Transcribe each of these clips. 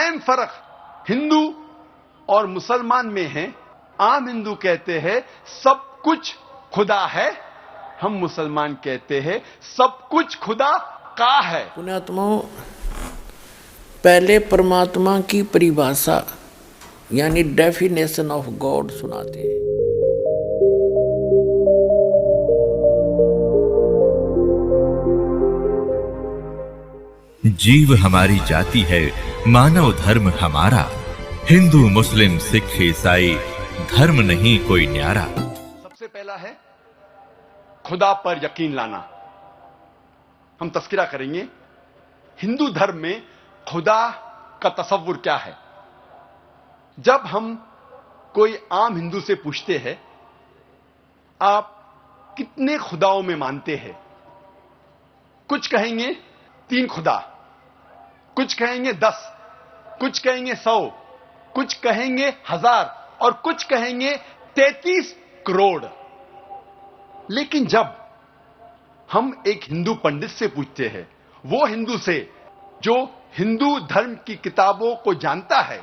अहम फर्क हिंदू और मुसलमान में है। आम हिंदू कहते हैं सब कुछ खुदा है, हम मुसलमान कहते हैं सब कुछ खुदा का है। पुण्यात्माओं, पहले परमात्मा की परिभाषा यानी डेफिनेशन ऑफ गॉड सुनाते हैं। जीव हमारी जाति है, मानव धर्म हमारा। हिंदू मुस्लिम सिख ईसाई धर्म नहीं कोई न्यारा। सबसे पहला है खुदा पर यकीन लाना। हम तस्करा करेंगे हिंदू धर्म में खुदा का तसव्वुर क्या है। जब हम कोई आम हिंदू से पूछते हैं आप कितने खुदाओं में मानते हैं, कुछ कहेंगे 3 खुदा, कुछ कहेंगे 10, कुछ कहेंगे 100, कुछ कहेंगे 1000 और कुछ कहेंगे 33 करोड़। लेकिन जब हम एक हिंदू पंडित से पूछते हैं, वो हिंदू से जो हिंदू धर्म की किताबों को जानता है,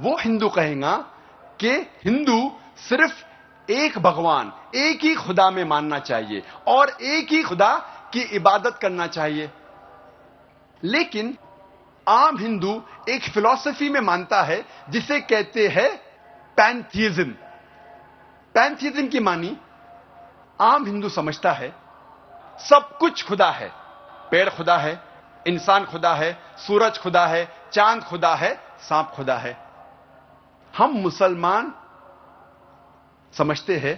वो हिंदू कहेगा कि हिंदू सिर्फ एक भगवान, एक ही खुदा में मानना चाहिए और एक ही खुदा की इबादत करना चाहिए। लेकिन आम हिंदू एक फिलॉसफी में मानता है जिसे कहते हैं पैंथीइज्म। पैंथीइज्म की मानी आम हिंदू समझता है सब कुछ खुदा है। पेड़ खुदा है, इंसान खुदा है, सूरज खुदा है, चांद खुदा है, सांप खुदा है। हम मुसलमान समझते हैं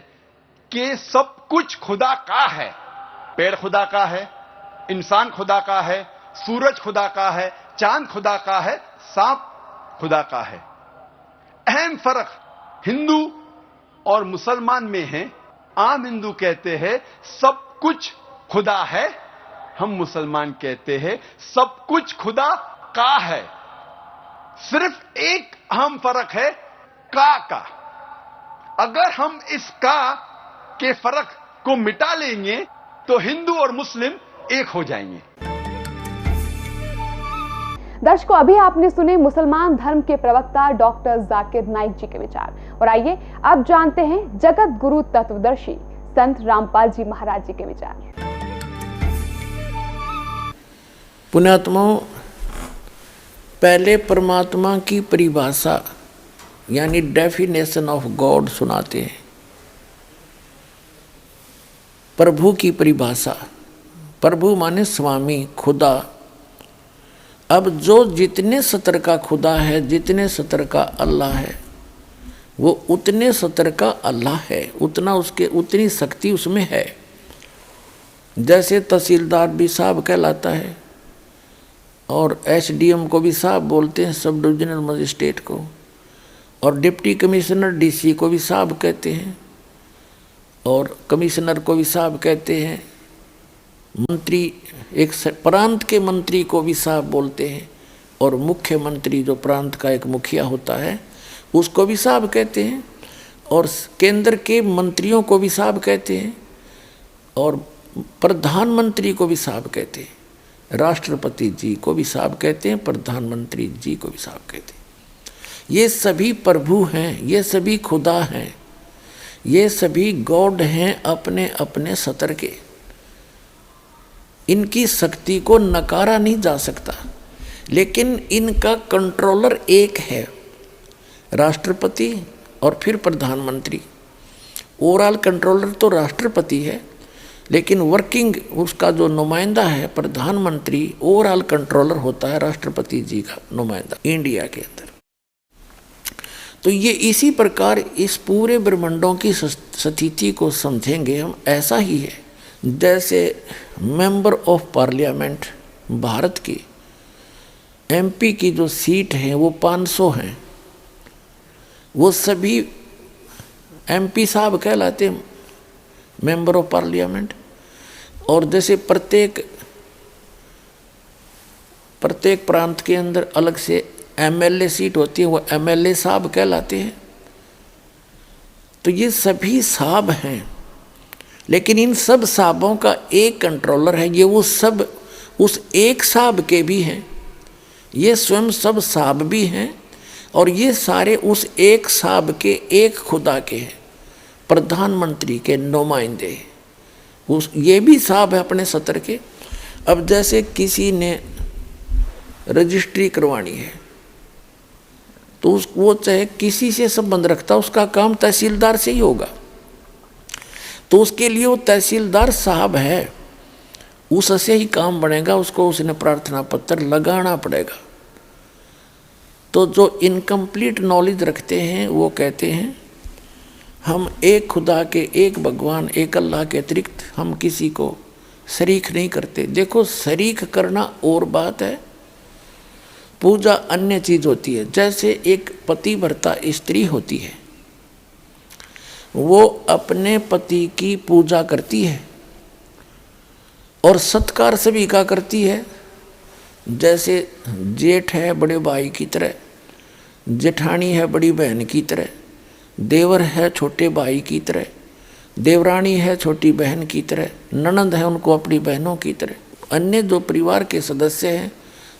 कि सब कुछ खुदा का है। पेड़ खुदा का है, इंसान खुदा का है, सूरज खुदा का है, चांद खुदा का है, सांप खुदा का है। अहम फर्क हिंदू और मुसलमान में है। आम हिंदू कहते हैं सब कुछ खुदा है, हम मुसलमान कहते हैं सब कुछ खुदा का है। सिर्फ एक अहम फर्क है का। अगर हम इस का के फर्क को मिटा लेंगे तो हिंदू और मुस्लिम एक हो जाएंगे। दर्शकों, अभी आपने सुने मुसलमान धर्म के प्रवक्ता डॉक्टर जाकिर नाइक जी के विचार। और आइए अब जानते हैं जगत गुरु तत्वदर्शी संत रामपाल जी महाराज जी के विचार। पुण्यात्माओं, पहले परमात्मा की परिभाषा यानी डेफिनेशन ऑफ गॉड सुनाते हैं। प्रभु की परिभाषा, प्रभु माने स्वामी, खुदा। अब जो जितने सतर का खुदा है, जितने सतर का अल्लाह है, वो उतने सतर का अल्लाह है, उतना उसके उतनी शक्ति उसमें है। जैसे तहसीलदार भी साहब कहलाता है और एसडीएम को भी साहब बोलते हैं, सब डिविजनल मजिस्ट्रेट को, और डिप्टी कमिश्नर डीसी को भी साहब कहते हैं, और कमिश्नर को भी साहब कहते हैं, मंत्री एक प्रांत के मंत्री को भी साहब बोलते हैं, और मुख्यमंत्री जो प्रांत का एक मुखिया होता है उसको भी साहब कहते हैं, और केंद्र के मंत्रियों को भी साहब कहते हैं, और प्रधानमंत्री को भी साहब कहते हैं, राष्ट्रपति जी को भी साहब कहते हैं, प्रधानमंत्री जी को भी साहब कहते हैं। ये सभी प्रभु हैं, ये सभी खुदा हैं, ये सभी गॉड हैं अपने अपने सतर के। इनकी शक्ति को नकारा नहीं जा सकता, लेकिन इनका कंट्रोलर एक है, राष्ट्रपति और फिर प्रधानमंत्री। ओवरऑल कंट्रोलर तो राष्ट्रपति है, लेकिन वर्किंग उसका जो नुमाइंदा है प्रधानमंत्री, ओवरऑल कंट्रोलर होता है राष्ट्रपति जी का नुमाइंदा इंडिया के अंदर। तो ये इसी प्रकार इस पूरे ब्रह्मांडों की स्थिति को समझेंगे हम, ऐसा ही है जैसे मेंबर ऑफ पार्लियामेंट भारत की एमपी की जो सीट है वो 500 हैं, वो सभी एमपी साहब कहलाते हैं, मेंबर ऑफ पार्लियामेंट। और जैसे प्रत्येक प्रांत के अंदर अलग से एमएलए सीट होती है, वो एमएलए साहब कहलाते हैं। तो ये सभी साहब हैं, लेकिन इन सब साहबों का एक कंट्रोलर है। ये वो सब उस एक साहब के भी हैं, ये स्वयं सब साहब भी हैं और ये सारे उस एक साहब के, एक खुदा के हैं, प्रधानमंत्री के नुमाइंदे हैं। उस ये भी साहब है अपने सत्र के। अब जैसे किसी ने रजिस्ट्री करवानी है तो वो चाहे किसी से संबंध रखता, उसका काम तहसीलदार से ही होगा, तो उसके लिए वो तहसीलदार साहब है, उससे ही काम बनेगा, उसको उसने प्रार्थना पत्र लगाना पड़ेगा। तो जो इनकम्प्लीट नॉलेज रखते हैं वो कहते हैं हम एक खुदा के, एक भगवान, एक अल्लाह के अतिरिक्त हम किसी को शरीक नहीं करते। देखो, शरीक करना और बात है, पूजा अन्य चीज होती है। जैसे एक पतिव्रता स्त्री होती है, वो अपने पति की पूजा करती है और सत्कार सभी का करती है। जैसे जेठ है बड़े भाई की तरह, जेठानी है बड़ी बहन की तरह, देवर है छोटे भाई की तरह, देवरानी है छोटी बहन की तरह, ननंद है उनको अपनी बहनों की तरह। अन्य जो परिवार के सदस्य हैं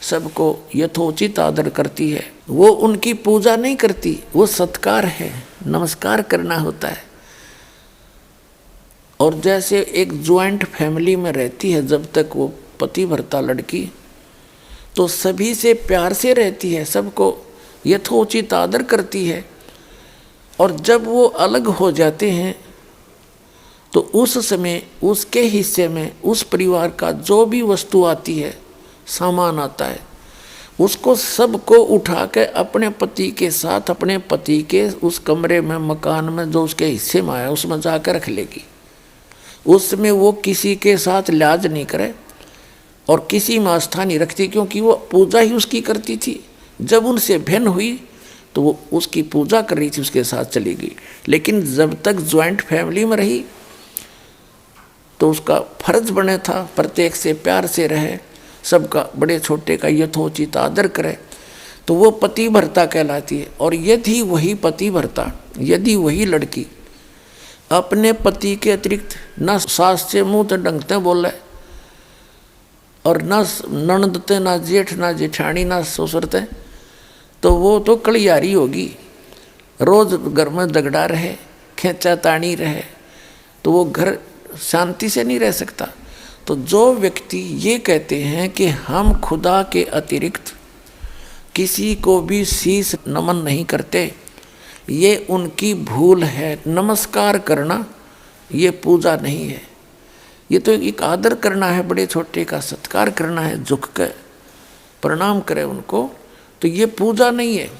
सबको यथोचित आदर करती है। वो उनकी पूजा नहीं करती, वो सत्कार है, नमस्कार करना होता है। और जैसे एक ज्वाइंट फैमिली में रहती है, जब तक वो पतिव्रता लड़की, तो सभी से प्यार से रहती है, सबको यथोचित आदर करती है। और जब वो अलग हो जाते हैं तो उस समय उसके हिस्से में उस परिवार का जो भी वस्तु आती है, सामान आता है, उसको सबको उठा के अपने पति के साथ, अपने पति के उस कमरे में, मकान में जो उसके हिस्से में आया उसमें जाकर रख लेगी। उसमें वो किसी के साथ लिहाज नहीं करे और किसी में आस्था नहीं रखती, क्योंकि वो पूजा ही उसकी करती थी। जब उनसे भिन्न हुई तो वो उसकी पूजा कर रही थी, उसके साथ चली गई। लेकिन जब तक ज्वाइंट फैमिली में रही तो उसका फर्ज बने था प्रत्येक से प्यार से रहे, सबका, बड़े छोटे का यथोचित आदर करे, तो वो पतिव्रता कहलाती है। और यदि वही पतिव्रता, यदि वही लड़की अपने पति के अतिरिक्त न सास से मुँह तो डंगते बोले और न ननदते, ना जेठ, ना जेठानी, ना ससुरते, तो वो तो कलियारी होगी, रोज घर में झगड़ा रहे, खेचा तानी रहे, तो वो घर शांति से नहीं रह सकता। तो जो व्यक्ति ये कहते हैं कि हम खुदा के अतिरिक्त किसी को भी शीश नमन नहीं करते, ये उनकी भूल है। नमस्कार करना ये पूजा नहीं है, ये तो एक आदर करना है, बड़े छोटे का सत्कार करना है, झुक कर प्रणाम करे उनको, तो ये पूजा नहीं है।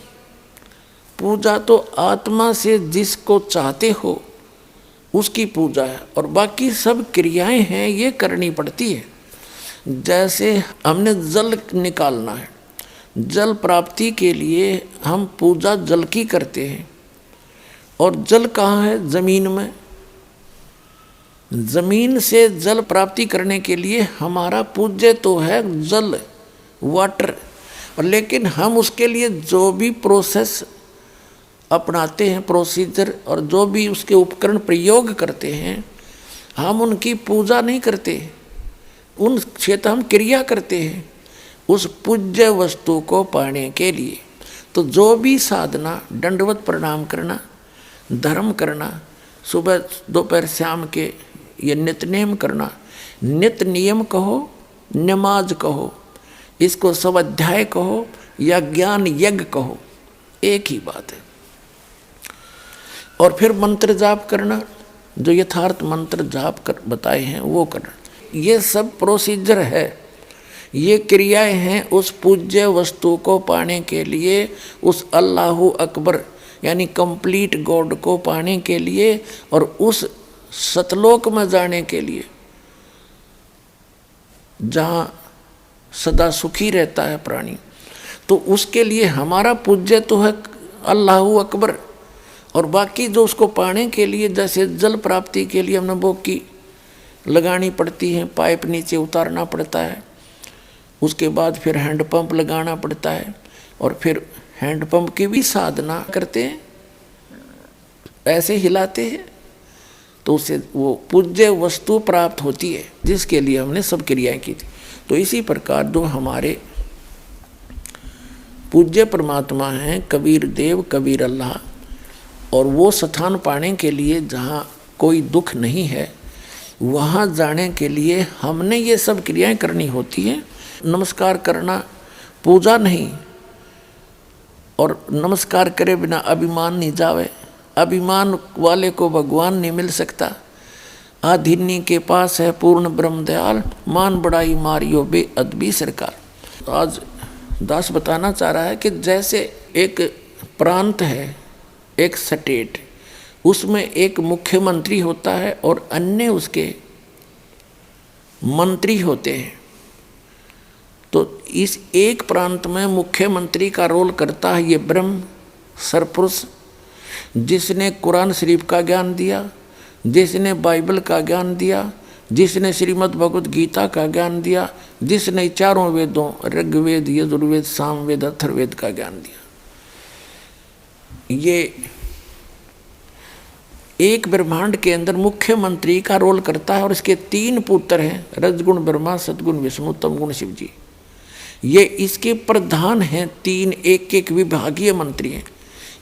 पूजा तो आत्मा से जिसको चाहते हो उसकी पूजा है, और बाकी सब क्रियाएं हैं ये करनी पड़ती है। जैसे हमने जल निकालना है, जल प्राप्ति के लिए हम पूजा जल की करते हैं। और जल कहाँ है? जमीन में। जमीन से जल प्राप्ति करने के लिए हमारा पूज्य तो है जल, वाटर, और लेकिन हम उसके लिए जो भी प्रोसेस अपनाते हैं, प्रोसीजर, और जो भी उसके उपकरण प्रयोग करते हैं, हम उनकी पूजा नहीं करते, उन क्षेत्र हम क्रिया करते हैं उस पूज्य वस्तु को पाने के लिए। तो जो भी साधना, दंडवत प्रणाम करना, धर्म करना, सुबह दोपहर शाम के ये नित्य नियम करना, नित्य नियम कहो, नमाज कहो, इसको स्वाध्याय कहो या ज्ञान यज्ञ कहो, एक ही बात है। और फिर मंत्र जाप करना, जो यथार्थ मंत्र जाप कर बताए हैं वो करना, ये सब प्रोसीजर है, ये क्रियाएं हैं उस पूज्य वस्तु को पाने के लिए, उस अल्लाहु अकबर यानी कंप्लीट गॉड को पाने के लिए और उस सतलोक में जाने के लिए जहाँ सदा सुखी रहता है प्राणी। तो उसके लिए हमारा पूज्य तो है अल्लाहु अकबर, और बाकी जो उसको पाने के लिए, जैसे जल प्राप्ति के लिए हमने बोकी लगानी पड़ती है, पाइप नीचे उतारना पड़ता है, उसके बाद फिर हैंडपंप लगाना पड़ता है, और फिर हैंडपंप की भी साधना करते हैं, ऐसे हिलाते हैं, तो उससे वो पूज्य वस्तु प्राप्त होती है जिसके लिए हमने सब क्रियाएं की थी। तो इसी प्रकार जो हमारे पूज्य परमात्मा हैं, कबीर देव, कबीर अल्लाह। और वो स्थान पाने के लिए जहाँ कोई दुख नहीं है, वहाँ जाने के लिए हमने ये सब क्रियाएं करनी होती हैं। नमस्कार करना पूजा नहीं, और नमस्कार करे बिना अभिमान नहीं जावे। अभिमान वाले को भगवान नहीं मिल सकता। आधिनी के पास है पूर्ण ब्रह्म दयाल, मान बड़ाई मारियो बे अदबी सरकार। आज दास बताना चाह रहा है कि जैसे एक प्रांत है, एक स्टेट, उसमें एक मुख्यमंत्री होता है और अन्य उसके मंत्री होते हैं। तो इस एक प्रांत में मुख्यमंत्री का रोल करता है ये ब्रह्म सरपुरुष, जिसने कुरान शरीफ का ज्ञान दिया, जिसने बाइबल का ज्ञान दिया, जिसने श्रीमद् भगवद गीता का ज्ञान दिया, जिसने चारों वेदों ऋग्वेद, यजुर्वेद, सामवेद, अथर्ववेद का ज्ञान दिया। ये एक ब्रह्मांड के अंदर मुख्यमंत्री का रोल करता है और इसके 3 पुत्र हैं, रजगुण ब्रह्मा, सतगुण विष्णु, तमगुण शिव जी। ये इसके प्रधान हैं, 3 एक विभागीय मंत्री हैं।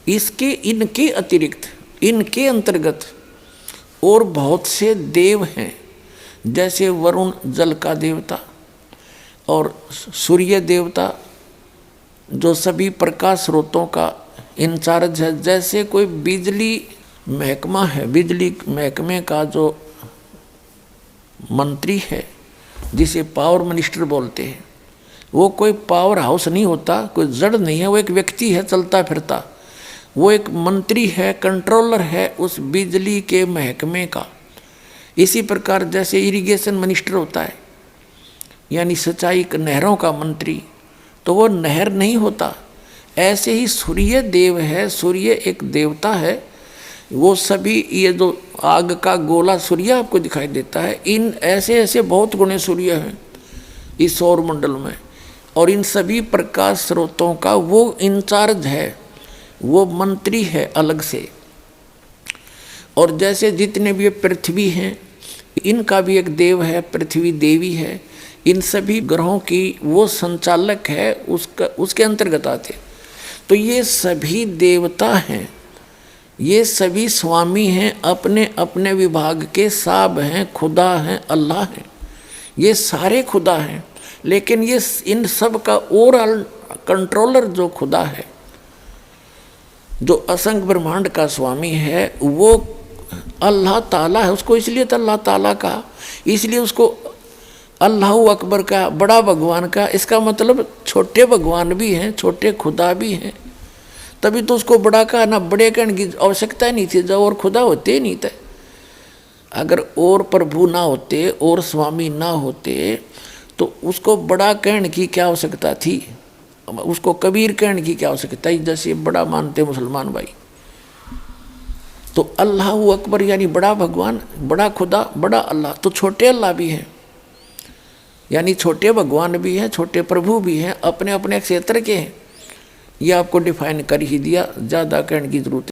इसके इनके अतिरिक्त, इनके अंतर्गत और बहुत से देव हैं, जैसे वरुण जल का देवता और सूर्य देवता जो सभी प्रकाश स्रोतों का इंचार्ज है। जैसे कोई बिजली महकमा है, बिजली महकमे का जो मंत्री है, जिसे पावर मिनिस्टर बोलते हैं, वो कोई पावर हाउस नहीं होता, कोई जड़ नहीं है, वो एक व्यक्ति है चलता फिरता। वो एक मंत्री है, कंट्रोलर है उस बिजली के महकमे का। इसी प्रकार जैसे इरिगेशन मिनिस्टर होता है, यानी सिंचाई नहरों का मंत्री, तो वो नहर नहीं होता। ऐसे ही सूर्य देव है, सूर्य एक देवता है। वो सभी, ये जो आग का गोला सूर्य आपको दिखाई देता है, इन ऐसे ऐसे बहुत गुणे सूर्य हैं इस सौर मंडल में, और इन सभी प्रकाश स्रोतों का वो इंचार्ज है, वो मंत्री है अलग से। और जैसे जितने भी पृथ्वी हैं, इनका भी एक देव है, पृथ्वी देवी है। इन सभी ग्रहों की वो संचालक है, उसके अंतर्गत आते। तो ये सभी देवता हैं, ये सभी स्वामी हैं, अपने अपने विभाग के साब हैं, खुदा हैं, अल्लाह हैं। ये सारे खुदा हैं, लेकिन ये इन सब का ओवरऑल कंट्रोलर जो खुदा है, जो असंख्य ब्रह्मांड का स्वामी है, वो अल्लाह ताला है। उसको इसलिए तो अल्लाह ताला कहा, इसलिए उसको अल्लाह अकबर का, बड़ा भगवान का। इसका मतलब छोटे भगवान भी हैं, छोटे खुदा भी हैं, तभी तो उसको बड़ा कहा ना। बड़े कहने की आवश्यकता नहीं थी जब और खुदा होते नहीं थे। अगर और प्रभु ना होते और स्वामी ना होते तो उसको बड़ा कहने की क्या आवश्यकता थी, उसको कबीर कहने की क्या आवश्यकता है, जैसे बड़ा मानते मुसलमान भाई। तो अल्लाह अकबर यानी बड़ा भगवान, बड़ा खुदा, बड़ा अल्लाह। तो छोटे अल्लाह भी हैं, यानी छोटे भगवान भी हैं, छोटे प्रभु भी हैं, अपने अपने क्षेत्र के हैं। ये आपको डिफाइन कर ही दिया, ज़्यादा कहने की जरूरत